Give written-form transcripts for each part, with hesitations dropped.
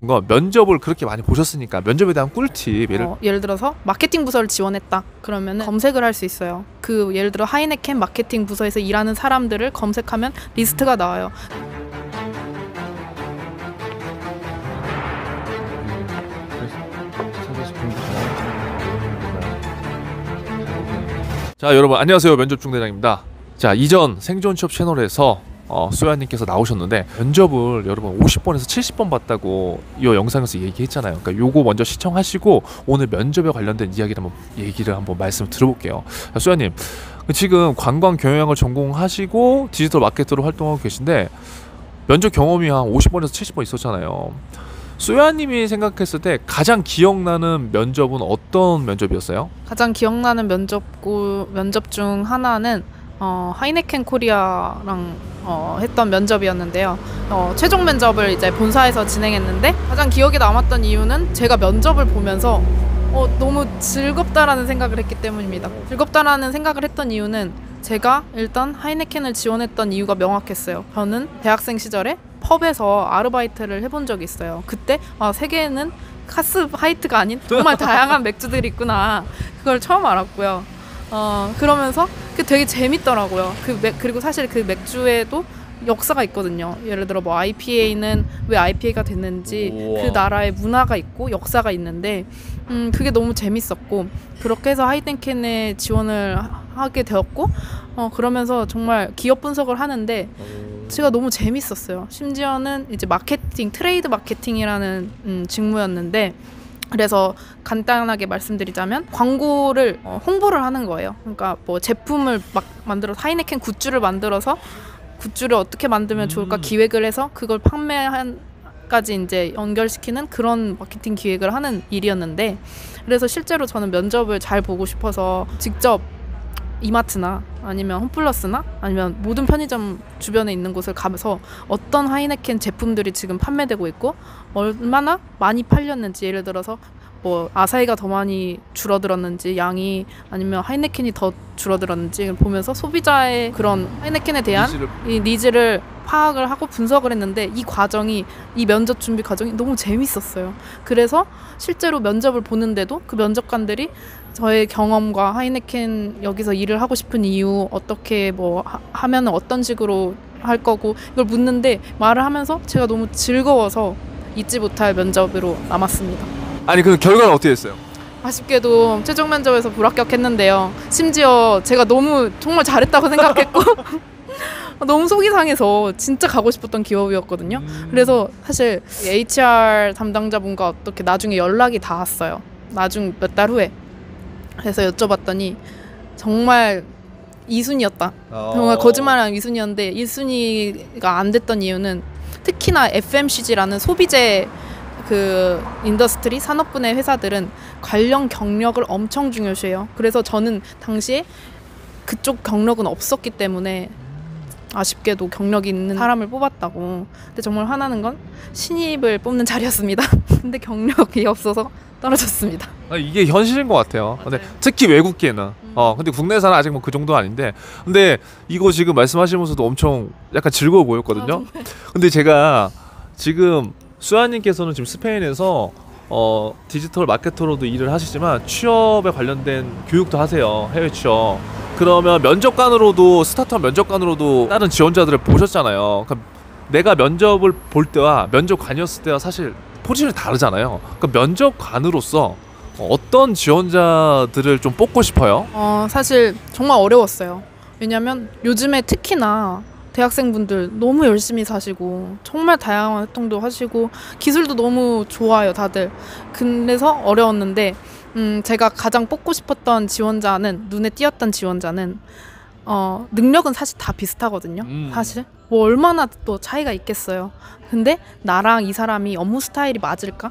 면접을 그렇게 많이 보셨으니까 면접에 대한 꿀팁 예를 들어서 마케팅 부서를 지원했다 그러면 검색을 할 수 있어요. 그 예를 들어 하이네켄 마케팅 부서에서 일하는 사람들을 검색하면 리스트가 나와요. 자, 여러분 안녕하세요. 면접중대장입니다. 자, 이전 생존 취업 채널에서 소야님께서 나오셨는데 면접을 여러분 50번에서 70번 봤다고 이 영상에서 얘기했잖아요. 그러니까 요거 먼저 시청하시고 오늘 면접에 관련된 얘기를 한번 말씀 들어볼게요. 자, 소야님 지금 관광 경영학을 전공하시고 디지털 마케터로 활동하고 계신데 면접 경험이 한 50번에서 70번 있었잖아요. 소야님이 생각했을 때 가장 기억나는 면접은 어떤 면접이었어요? 가장 기억나는 면접 중 하나는 하이네켄 코리아랑 했던 면접이었는데요. 최종 면접을 이제 본사에서 진행했는데 가장 기억에 남았던 이유는 제가 면접을 보면서 너무 즐겁다라는 생각을 했기 때문입니다. 즐겁다라는 생각을 했던 이유는 제가 일단 하이네켄을 지원했던 이유가 명확했어요. 저는 대학생 시절에 펍에서 아르바이트를 해본 적이 있어요. 그때 세계에는 카스 하이트가 아닌 정말 다양한 맥주들이 있구나, 그걸 처음 알았고요. 그러면서 되게 재밌더라고요. 그리고 사실 그 맥주에도 역사가 있거든요. 예를 들어 뭐 IPA는 왜 IPA가 됐는지 우와. 그 나라의 문화가 있고 역사가 있는데 그게 너무 재밌었고, 그렇게 해서 하이네켄에 지원을 하게 되었고, 그러면서 정말 기업 분석을 하는데 제가 너무 재밌었어요. 심지어는 이제 트레이드 마케팅이라는 직무였는데, 그래서 간단하게 말씀드리자면 광고를 홍보를 하는 거예요. 그러니까 뭐 제품을 막 만들어서 하이네켄 굿즈를 만들어서 굿즈를 어떻게 만들면 좋을까 기획을 해서 그걸 판매한까지 이제 연결시키는 그런 마케팅 기획을 하는 일이었는데, 그래서 실제로 저는 면접을 잘 보고 싶어서 직접 이마트나 아니면 홈플러스나 아니면 모든 편의점 주변에 있는 곳을 가면서 어떤 하이네켄 제품들이 지금 판매되고 있고 얼마나 많이 팔렸는지, 예를 들어서 뭐 아사히가 더 많이 줄어들었는지 양이, 아니면 하이네켄이 더 줄어들었는지 보면서 소비자의 그런 하이네켄에 대한 니즈를 파악을 하고 분석을 했는데, 이 면접 준비 과정이 너무 재밌었어요. 그래서 실제로 면접을 보는데도 그 면접관들이 저의 경험과 하이네켄 여기서 일을 하고 싶은 이유, 어떻게 뭐 하면 어떤 식으로 할 거고 이걸 묻는데 말을 하면서 제가 너무 즐거워서 잊지 못할 면접으로 남았습니다. 아니 그 결과는 어떻게 됐어요? 아쉽게도 최종 면접에서 불합격했는데요. 심지어 제가 너무 정말 잘했다고 생각했고 너무 속이 상해서 진짜 가고 싶었던 기업이었거든요. 그래서 사실 HR 담당자분과 어떻게 나중에 연락이 닿았어요. 나중 몇 달 후에. 그래서 여쭤봤더니 정말 2순위였다. 정말 거짓말하는 2순위였는데 1순위가 안 됐던 이유는 특히나 FMCG라는 소비재 그 인더스트리 산업군의 회사들은 관련 경력을 엄청 중요시해요. 그래서 저는 당시에 그쪽 경력은 없었기 때문에 아쉽게도 경력이 있는 사람을 뽑았다고. 근데 정말 화나는 건 신입을 뽑는 자리였습니다. 근데 경력이 없어서 떨어졌습니다. 이게 현실인 것 같아요. 근데 특히 외국계는 근데 국내에서는 아직 뭐 그 정도 아닌데, 근데 이거 지금 말씀하시면서도 엄청 약간 즐거워 보였거든요. 근데 제가 지금 수아님께서는 지금 스페인에서 디지털 마케터로도 일을 하시지만 취업에 관련된 교육도 하세요. 해외 취업. 그러면 면접관으로도, 스타트업 면접관으로도 다른 지원자들을 보셨잖아요. 그러니까 내가 면접을 볼 때와 면접관이었을 때와 사실 포지션이 다르잖아요. 그러니까 면접관으로서 어떤 지원자들을 좀 뽑고 싶어요? 사실 정말 어려웠어요. 왜냐면 요즘에 특히나 대학생분들 너무 열심히 사시고 정말 다양한 활동도 하시고 기술도 너무 좋아요 다들. 그래서 어려웠는데 제가 가장 뽑고 싶었던 지원자는, 눈에 띄었던 지원자는 능력은 사실 다 비슷하거든요. 사실 뭐 얼마나 또 차이가 있겠어요. 근데 나랑 이 사람이 업무 스타일이 맞을까?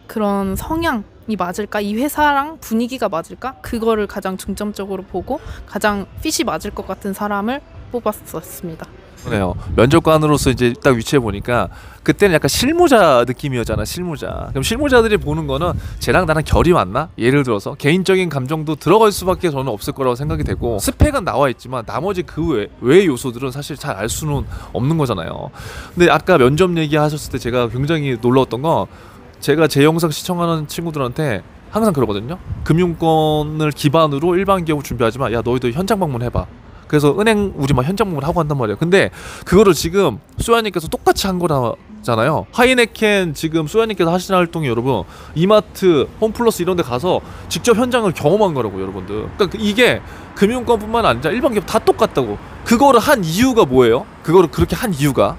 그런 성향이 맞을까? 이 회사랑 분위기가 맞을까? 그거를 가장 중점적으로 보고 가장 핏이 맞을 것 같은 사람을 뽑았었습니다. 그래요. 면접관으로서 이제 딱 위치해 보니까 그때는 약간 실무자 느낌이었잖아. 실무자. 그럼 실무자들이 보는 거는 쟤랑 나랑 결이 맞나? 예를 들어서 개인적인 감정도 들어갈 수밖에 저는 없을 거라고 생각이 되고, 스펙은 나와 있지만 나머지 그 외의 요소들은 사실 잘 알 수는 없는 거잖아요. 근데 아까 면접 얘기하셨을 때 제가 굉장히 놀라웠던 건 제가 제 영상 시청하는 친구들한테 항상 그러거든요. 금융권을 기반으로 일반 기업을 준비하지만 야 너희들 현장 방문해봐. 그래서 은행 우리 막 현장 방문 하고 한단 말이에요. 근데 그거를 지금 소야님께서 똑같이 한 거잖아요. 하이네켄 지금 소야님께서 하시는 활동이 여러분 이마트, 홈플러스 이런 데 가서 직접 현장을 경험한 거라고 여러분들. 그러니까 이게 금융권뿐만 아니라 일반 기업 다 똑같다고. 그거를 한 이유가 뭐예요? 그거를 그렇게 한 이유가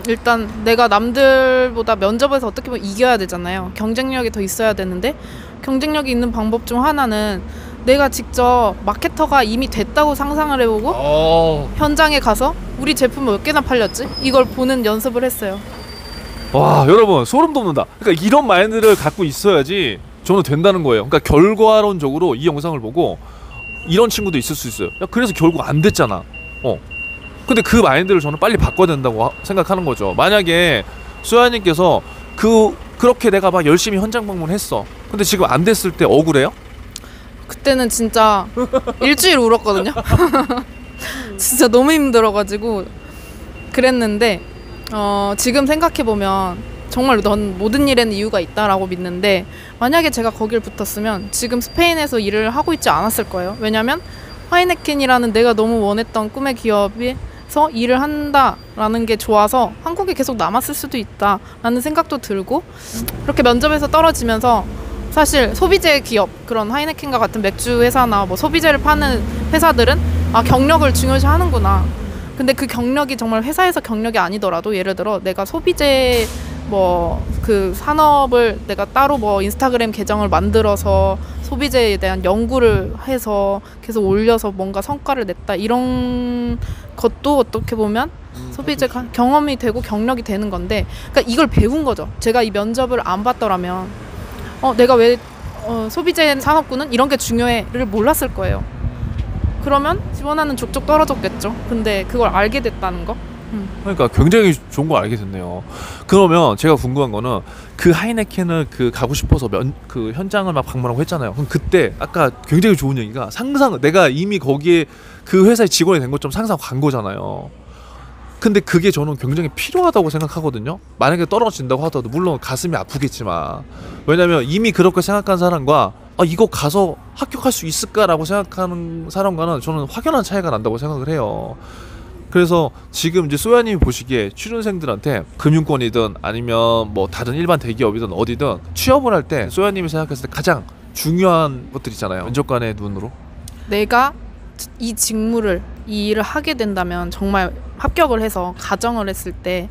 일단 내가 남들보다 면접에서 어떻게 보면 이겨야 되잖아요. 경쟁력이 더 있어야 되는데 경쟁력이 있는 방법 중 하나는 내가 직접 마케터가 이미 됐다고 상상을 해보고 현장에 가서 우리 제품 몇 개나 팔렸지? 이걸 보는 연습을 했어요. 와 여러분 소름 돋는다. 그러니까 이런 마인드를 갖고 있어야지 저는 된다는 거예요. 그러니까 결과론적으로 이 영상을 보고 이런 친구도 있을 수 있어요. 야 그래서 결국 안 됐잖아. 근데 그 마인드를 저는 빨리 바꿔야 된다고 생각하는 거죠. 만약에 소야님께서 그렇게 내가 막 열심히 현장 방문했어. 근데 지금 안 됐을 때 억울해요? 그때는 진짜 일주일 울었거든요. 진짜 너무 힘들어가지고 그랬는데 지금 생각해보면 정말 넌 모든 일에는 이유가 있다라고 믿는데 만약에 제가 거길 붙었으면 지금 스페인에서 일을 하고 있지 않았을 거예요. 왜냐면 하이네켄이라는 내가 너무 원했던 꿈의 기업에서 일을 한다라는 게 좋아서 한국에 계속 남았을 수도 있다라는 생각도 들고 그렇게 면접에서 떨어지면서 사실 소비재 기업 그런 하이네켄과 같은 맥주 회사나 뭐 소비재를 파는 회사들은 경력을 중요시 하는구나. 근데 그 경력이 정말 회사에서 경력이 아니더라도 예를 들어 내가 소비재 뭐 그 산업을 내가 따로 뭐 인스타그램 계정을 만들어서 소비재에 대한 연구를 해서 계속 올려서 뭔가 성과를 냈다 이런 것도 어떻게 보면 소비재가 경험이 되고 경력이 되는 건데 그러니까 이걸 배운 거죠. 제가 이 면접을 안 봤더라면 내가 왜 소비재 산업군은 이런 게 중요해를 몰랐을 거예요. 그러면 지원하는 족족 떨어졌겠죠. 근데 그걸 알게 됐다는 거. 그러니까 굉장히 좋은 거 알게 됐네요. 그러면 제가 궁금한 거는 그 하이네켄을 가고 싶어서 그 현장을 막 방문하고 했잖아요. 그럼 그때 아까 굉장히 좋은 얘기가 내가 이미 거기에 그 회사의 직원이 된 것처럼 상상하고 간 거잖아요. 근데 그게 저는 굉장히 필요하다고 생각하거든요. 만약에 떨어진다고 하더라도 물론 가슴이 아프겠지만 왜냐면 이미 그렇게 생각한 사람과 이거 가서 합격할 수 있을까라고 생각하는 사람과는 저는 확연한 차이가 난다고 생각을 해요. 그래서 지금 이제 소야님이 보시기에 취준생들한테 금융권이든 아니면 뭐 다른 일반 대기업이든 어디든 취업을 할 때 소야님이 생각했을 때 가장 중요한 것들 있잖아요. 면접관의 눈으로 내가 이 직무를 이 일을 하게 된다면 정말 합격을 해서 가정을 했을 때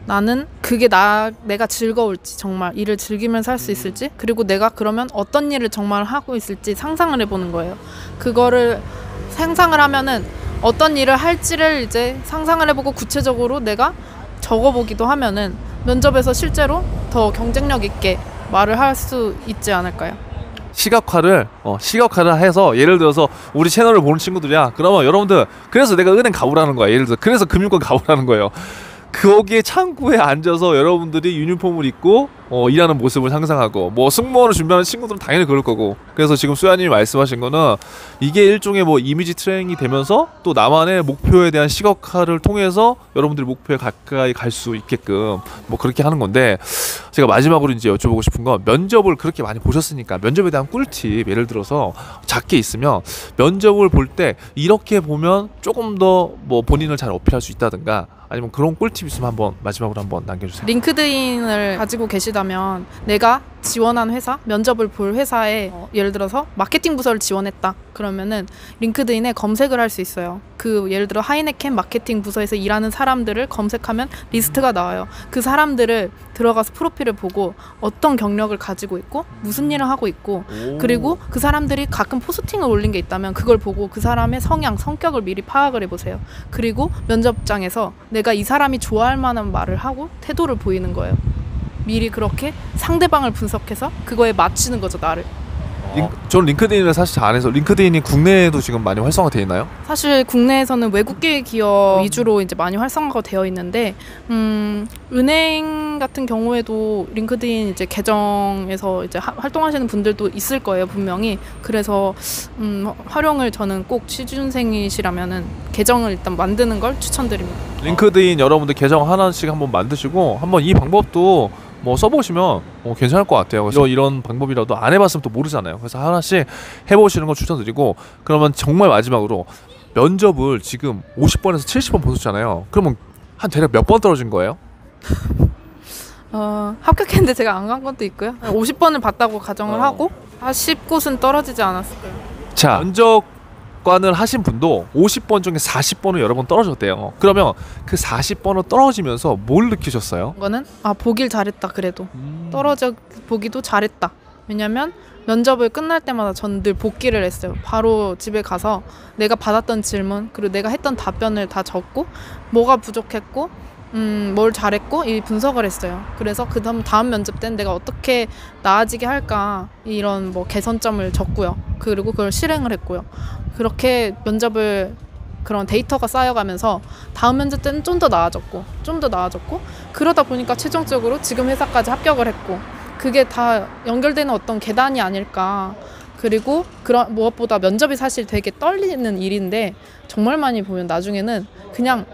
나는 그게 내가 즐거울지 정말 일을 즐기면서 할 수 있을지 그리고 내가 그러면 어떤 일을 정말 하고 있을지 상상을 해보는 거예요. 그거를 상상을 하면은 어떤 일을 할지를 이제 상상을 해보고 구체적으로 내가 적어보기도 하면은 면접에서 실제로 더 경쟁력 있게 말을 할 수 있지 않을까요? 시각화를 해서 예를 들어서 우리 채널을 보는 친구들이야. 그러면 여러분들 그래서 내가 은행 가보라는 거야. 예를 들어 그래서 금융권 가보라는 거예요. 거기에 창구에 앉아서 여러분들이 유니폼을 입고 일하는 모습을 상상하고 뭐 승무원을 준비하는 친구들은 당연히 그럴 거고 그래서 지금 소야님이 말씀하신 거는 이게 일종의 뭐 이미지 트레이닝이 되면서 또 나만의 목표에 대한 시각화를 통해서 여러분들이 목표에 가까이 갈 수 있게끔 뭐 그렇게 하는 건데 제가 마지막으로 이제 여쭤보고 싶은 건 면접을 그렇게 많이 보셨으니까 면접에 대한 꿀팁 예를 들어서 작게 있으면 면접을 볼 때 이렇게 보면 조금 더 뭐 본인을 잘 어필할 수 있다든가 아니면 그런 꿀팁 있으면 한번 마지막으로 한번 남겨주세요. 링크드인을 가지고 계시다면 내가 지원한 회사, 면접을 볼 회사에 예를 들어서 마케팅 부서를 지원했다 그러면은 링크드인에 검색을 할 수 있어요. 그 예를 들어 하이네켄 마케팅 부서에서 일하는 사람들을 검색하면 리스트가 나와요. 그 사람들을 들어가서 프로필을 보고 어떤 경력을 가지고 있고 무슨 일을 하고 있고 그리고 그 사람들이 가끔 포스팅을 올린 게 있다면 그걸 보고 그 사람의 성향, 성격을 미리 파악을 해보세요. 그리고 면접장에서 내가 이 사람이 좋아할 만한 말을 하고 태도를 보이는 거예요. 미리 그렇게 상대방을 분석해서 그거에 맞추는 거죠, 나를. 저는 링크드인을 사실 잘 안 해서 링크드인이 국내에도 지금 많이 활성화되어 있나요? 사실 국내에서는 외국계 기업 위주로 이제 많이 활성화가 되어 있는데 은행 같은 경우에도 링크드인 이제 계정에서 이제 활동하시는 분들도 있을 거예요, 분명히. 그래서 활용을 저는 꼭 취준생이시라면은 계정을 일단 만드는 걸 추천드립니다. 링크드인 여러분들 계정 하나씩 한번 만드시고 한번 이 방법도 뭐 써보시면 괜찮을 것 같아요. 그래서 이런 방법이라도 안 해봤으면 또 모르잖아요. 그래서 하나씩 해보시는 거 추천드리고, 그러면 정말 마지막으로 면접을 지금 50번에서 70번 보셨잖아요. 그러면 한 대략 몇 번 떨어진 거예요? 합격했는데 제가 안 간 것도 있고요. 50번을 봤다고 가정을 하고 10곳은 떨어지지 않았을까요? 자, 면접관을 하신 분도 50번 중에 40번은 여러 번 떨어졌대요. 그러면 그 40번을 떨어지면서 뭘 느끼셨어요? 이거는 보길 잘했다. 그래도 떨어져 보기도 잘했다. 왜냐면 면접을 끝날 때마다 전 늘 복기를 했어요. 바로 집에 가서 내가 받았던 질문 그리고 내가 했던 답변을 다 적고 뭐가 부족했고 뭘 잘했고 이 분석을 했어요. 그래서 그 다음 면접 때는 내가 어떻게 나아지게 할까 이런 뭐 개선점을 적고요. 그리고 그걸 실행을 했고요. 그렇게 면접을 그런 데이터가 쌓여가면서 다음 면접 때는 좀 더 나아졌고 그러다 보니까 최종적으로 지금 회사까지 합격을 했고, 그게 다 연결되는 어떤 계단이 아닐까. 그리고 그런 무엇보다 면접이 사실 되게 떨리는 일인데 정말 많이 보면 나중에는 그냥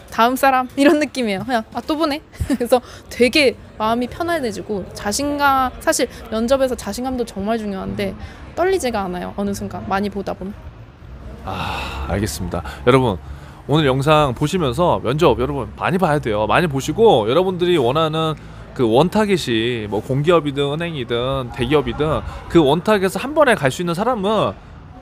다음 사람 이런 느낌이에요. 그냥 또 보네. 그래서 되게 마음이 편안해지고 자신감, 사실 면접에서 자신감도 정말 중요한데 떨리지가 않아요. 어느 순간 많이 보다 보면. 알겠습니다. 여러분 오늘 영상 보시면서 면접 여러분 많이 봐야 돼요. 많이 보시고 여러분들이 원하는 그 원타겟이 뭐 공기업이든 은행이든 대기업이든 그 원타겟에서 한 번에 갈 수 있는 사람은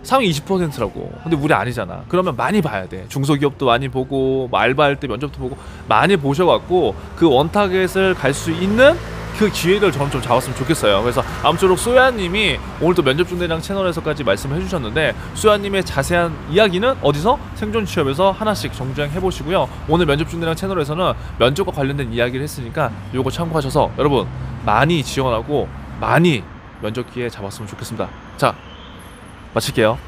상위 20%라고. 근데 우리 아니잖아. 그러면 많이 봐야 돼. 중소기업도 많이 보고 뭐 알바할 때 면접도 보고 많이 보셔갖고 그 원타겟을 갈 수 있는 그 기회를 저는 좀 잡았으면 좋겠어요. 그래서 아무쪼록 소야님이 오늘도 면접중대장 채널에서까지 말씀해 주셨는데, 소야님의 자세한 이야기는 어디서? 생존 취업에서 하나씩 정주행 해보시고요. 오늘 면접중대장 채널에서는 면접과 관련된 이야기를 했으니까 요거 참고하셔서 여러분 많이 지원하고 많이 면접 기회 잡았으면 좋겠습니다. 자, 마칠게요.